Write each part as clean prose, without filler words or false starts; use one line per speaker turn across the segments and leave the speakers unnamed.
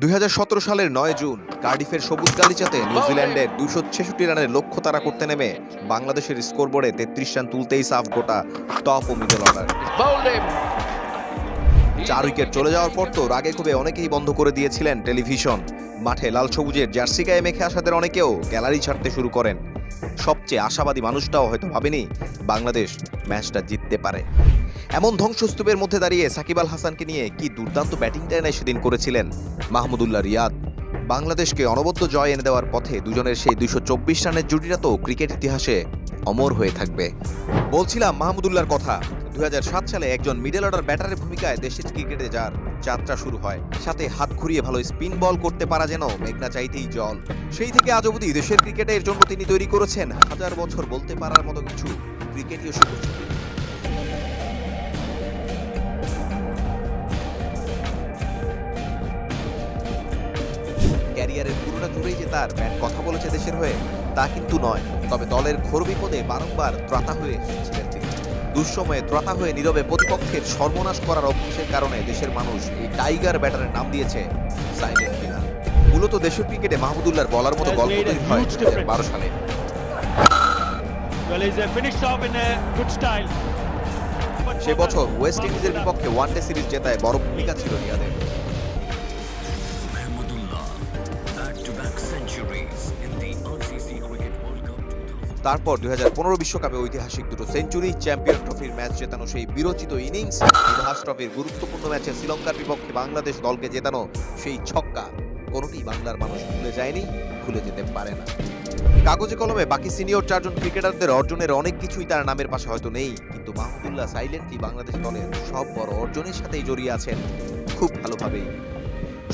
2017 সালের 9 জুন কার্ডিফের সবুজ গালিচাতে নিউজিল্যান্ডের 266 রানের লক্ষ্য তাড়া করতে নেমে বাংলাদেশের স্কোরবোর্ডে 33 রান তুলতেই সাফ গোটা টপ ও মিডল অর্ডার। 4 উইকেট চলে যাওয়ার পর তো রাগে ক্ষোভে অনেকেই বন্ধ করে দিয়েছিলেন টেলিভিশন। মাঠে লাল সবুজের জার্সি গায়ে মেখে আসাদের অনেকেও গ্যালারি ছাড়তে শুরু করেন। সবচেয়ে আশাবাদী মানুষটাও হয়তো ভাবেনি বাংলাদেশ ম্যাচটা জিততে পারে। এমন ধ্বংসস্তূপের মধ্যে দাঁড়িয়ে সাকিব আল হাসানকে নিয়ে কি দুর্দান্ত ব্যাটিংটা এনে সেদিন করেছিলেন মাহমুদুল্লাহ রিয়াদ। বাংলাদেশকে অনবদ্য জয় এনে দেওয়ার পথে দুজনের সেই 224 রানের জুটিটা তো ক্রিকেট ইতিহাসে অমর হয়ে থাকবে। বলছিলাম মাহমুদুল্লাহর কথা। 2007 সালে একজন মিডল অর্ডার ব্যাটারের ভূমিকায় দেশের ক্রিকেটে যার যাত্রা শুরু হয়, সাথে হাত ঘুরিয়ে ভালো স্পিন বল করতে পারা যেন মেঘনা চাইতেই জল। সেই থেকে আজ অবধি দেশের ক্রিকেটের জন্য তিনি তৈরি করেছেন হাজার বছর বলতে পারার মতো কিছু ক্রিকেটীয় সুযোগ। ক্যারিয়ারের পুরোটা জুড়েই যে তার ব্যাট কথা বলেছে দেশের হয়ে তা কিন্তু নয়, তবে দলের ঘোর বিপদে বারংবার ত্রাতা হয়ে এসেছিলেন তিনি। দুঃসময়ে ত্রাতা হয়ে নীরবে প্রতিপক্ষের সর্বনাশ করার অভ্যাসের কারণে দেশের মানুষ এই টাইগার ব্যাটারের নাম দিয়েছে সাইলেন্ট কিলার। মূলত দেশের ক্রিকেটে মাহমুদুল্লাহর বলার মতো গল্প তৈরি হয় 2012 সালে। সে বছর ওয়েস্ট ইন্ডিজের বিপক্ষে ওয়ানডে সিরিজ জেতায় বড় ভূমিকা ছিল রিয়াদের। তারপর 2015 বিশ্বকাপে ঐতিহাসিক দুটো সেঞ্চুরি, চ্যাম্পিয়ন ট্রফির ম্যাচ জেতানো সেই বিরচিত ইনিংস, ইতিহাস ট্রফির গুরুত্বপূর্ণ ম্যাচে শ্রীলঙ্কার বিপক্ষে বাংলাদেশ দলকে জেতানো সেই ছক্কা, কোনোটি বাংলার মানুষ ভুলে যায়নি, ভুলে যেতে পারে না। কাগজে কলমে বাকি সিনিয়র 4 জন ক্রিকেটারদের অর্জনের অনেক কিছুই তার নামের পাশে হয়তো নেই, কিন্তু মাহমুদুল্লাহ সাইলেন্টলি বাংলাদেশ দলের সব বড় অর্জনের সাথেই জড়িয়ে আছেন খুব ভালোভাবেই।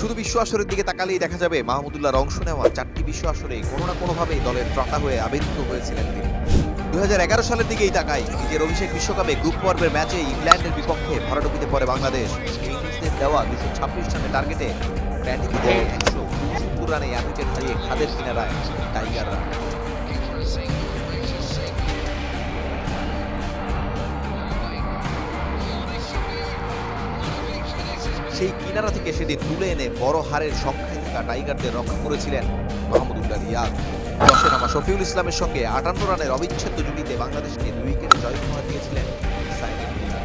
শুধু বিশ্ব আসরের দিকে তাকালেই দেখা যাবে মাহমুদুল্লাহর অংশ নেওয়া 4টি বিশ্ব আসরে কোনো না কোনোভাবেই দলের ত্রাতা হয়ে আবির্ভূত হয়েছিলেন তিনি। 2011 সালের দিকেই তাকাই, নিজের অভিষেক বিশ্বকাপে গ্রুপ পর্বের ম্যাচে ইংল্যান্ডের বিপক্ষে ভরাডুবিতে পড়ে বাংলাদেশ। ইংলিশদের দেওয়া 226 রানের টার্গেটে ব্যাটিং করে 170 রানে 1 উইকেট হারিয়ে খাদের কিনারায় টাইগাররা। সেই কিনারা থেকে সেদিন তুলে এনে বড় হারের সংখ্যায় থাকা টাইগারদের রক্ষা করেছিলেন মাহমুদুল্লাহ রিয়াদ। 10 নামা শফিউল ইসলামের সঙ্গে 58 রানের অবিচ্ছেদ্য জুটিতে বাংলাদেশকে 2 উইকেটে জয় উপহার দিয়েছিলেন সাইলেন্ট কিলার।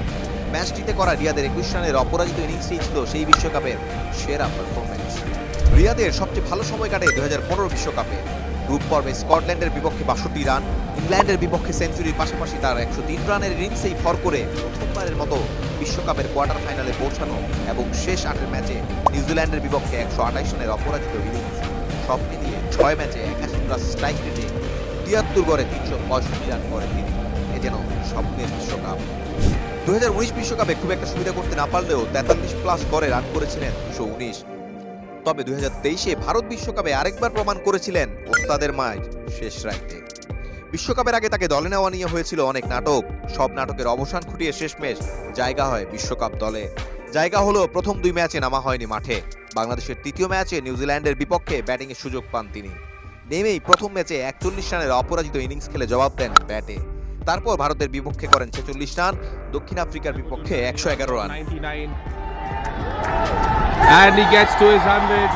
ম্যাচটিতে করা রিয়াদের 21 রানের অপরাজিত ইনিংসই ছিল সেই বিশ্বকাপের সেরা পারফরম্যান্স। রিয়াদের সবচেয়ে ভালো সময় কাটে 2015 বিশ্বকাপে। গ্রুপ পর্বে স্কটল্যান্ডের বিপক্ষে 62 রান, ইংল্যান্ডের বিপক্ষে সেঞ্চুরির পাশাপাশি তার 103 রানের ইনিংসেই ভর করে প্রথমবারের মতো বিশ্বকাপের কোয়ার্টার ফাইনালে পৌঁছানো এবং শেষ 8 ম্যাচে নিউজিল্যান্ডের বিপক্ষে 128 রানের অপরাজিত ইনিংস। সব মিলিয়ে 6 ম্যাচে 81 প্লাস স্ট্রাইক রেটে 73 গড়ে 365 রান করেন তিনি। এ যেন স্বপ্নের বিশ্বকাপ। 2019 বিশ্বকাপে খুব একটা সুবিধা করতে না পারলেও 43 প্লাস গড়ে রান করেছিলেন 219। তবে 2023-এ ভারত বিশ্বকাপে আরেকবার প্রমাণ করেছিলেন ওস্তাদের মাঝ শেষ রাইতে। বিশ্বকাপের আগে তাকে দলে নেওয়া নিয়ে হয়েছিল অনেক নাটক। সব নাটকের অবসান ঘটিয়ে শেষমেশ জায়গা হয় বিশ্বকাপ দলে। জায়গা হলো প্রথম 2 ম্যাচে নামা হয়নি মাঠে। বাংলাদেশের 3য় ম্যাচে নিউজিল্যান্ডের বিপক্ষে ব্যাটিংয়ের সুযোগ পান তিনি। নেমেই প্রথম ম্যাচে 41 রানের অপরাজিত ইনিংস খেলে জবাব দেন ব্যাটে। তারপর ভারতের বিপক্ষে করেন 46 রান, দক্ষিণ আফ্রিকার বিপক্ষে 111 run.
And he gets to his 100.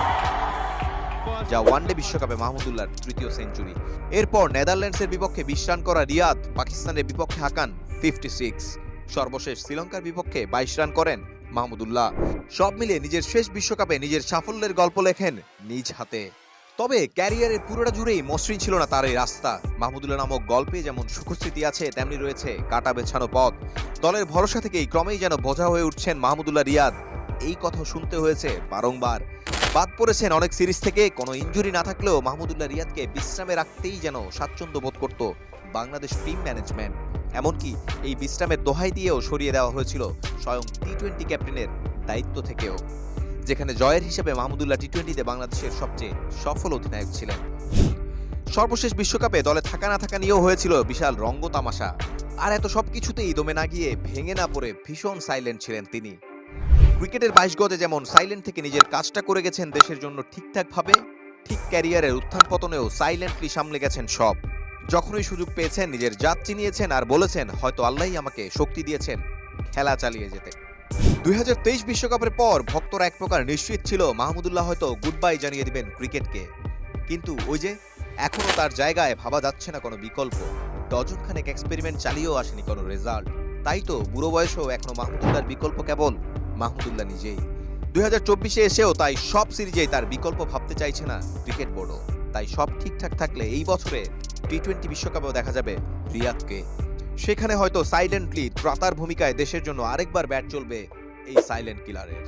যা ওয়ানডে বিশ্বকাপে মাহমুদুল্লাহর 3য় সেঞ্চুরি। এরপর নেদারল্যান্ডসের বিপক্ষে 20 রান করা রিয়াদ পাকিস্তানের বিপক্ষে হাঁকান 56। সর্বশেষ শ্রীলঙ্কার বিপক্ষে 22 রান করেন মাহমুদুল্লাহ। সব মিলিয়ে নিজের শেষ বিশ্বকাপে নিজের সাফল্যের গল্প লেখেন নিজ হাতে। তবে ক্যারিয়ারের পুরোটা জুড়েই মসৃণ ছিল না তার এই রাস্তা। মাহমুদুল্লাহ নামক গল্পে যেমন সুখস্মৃতি আছে, তেমনি রয়েছে কাটা বেছানো পথ। দলের ভরসা থেকেই ক্রমেই যেন বোঝা হয়ে উঠছেন মাহমুদুল্লাহ রিয়াদ। এই কথা শুনতে হয়েছে বারংবার। বাদ পড়েছেন অনেক সিরিজ থেকে। কোনো ইনজুরি না থাকলেও মাহমুদুল্লাহ রিয়াদকে বিশ্রামে রাখতেই যেন স্বাচ্ছন্দ্য বোধ করত বাংলাদেশ টিম ম্যানেজমেন্ট। এমনকি এই বিশ্রামের দোহাই দিয়েও সরিয়ে দেওয়া হয়েছিল স্বয়ং টি-20 ক্যাপ্টেনের দায়িত্ব থেকেও, যেখানে জয়ের হিসেবে মাহমুদুল্লাহ টি-20তে বাংলাদেশের সবচেয়ে সফল অধিনায়ক ছিলেন। সর্বশেষ বিশ্বকাপে দলে থাকা না থাকা নিয়েও হয়েছিল বিশাল রঙ্গ তামাশা। আর এত সবকিছুতেই দমে না গিয়ে, ভেঙে না পড়ে ভীষণ সাইলেন্ট ছিলেন তিনি। ক্রিকেটের 22 গজে যেমন সাইলেন্ট থেকে নিজের কাজটা করে গেছেন দেশের জন্য ঠিকঠাক ভাবে, ঠিক ক্যারিয়ারের উত্থান পতনেও সাইলেন্টলি সামলে গেছেন সব। যখনই সুযোগ পেয়েছেন নিজের জাত চিনিয়েছেন আর বলেছেন হয়তো আল্লাহই আমাকে শক্তি দিয়েছেন খেলা চালিয়ে যেতে। 2023 বিশ্বকাপের পর ভক্তরা এক প্রকার নিশ্চিত ছিল মাহমুদুল্লাহ হয়তো গুড বাই জানিয়ে দিবেন ক্রিকেটকে, কিন্তু ওই যে এখনো তার জায়গায় ভাবা যাচ্ছে না কোনো বিকল্প। ডজনখানেক এক্সপেরিমেন্ট চালিয়েও আসেনি কোনো রেজাল্ট। তাই তো বুড়ো বয়সেও এখনো মাহমুদুল্লাহর বিকল্প কেবল মাহমুদুল্লাহ নিজেই। 2024-এ এসেও তাই সব সিরিজেই তার বিকল্প ভাবতে চাইছে না ক্রিকেট বোর্ডও। তাই সব ঠিকঠাক থাকলে এই বছরে টি-20 বিশ্বকাপেও দেখা যাবে রিয়াদকে। সেখানে হয়তো সাইলেন্টলি ত্রাতার ভূমিকায় দেশের জন্য আরেকবার ব্যাট চলবে এই সাইলেন্ট কিলারের।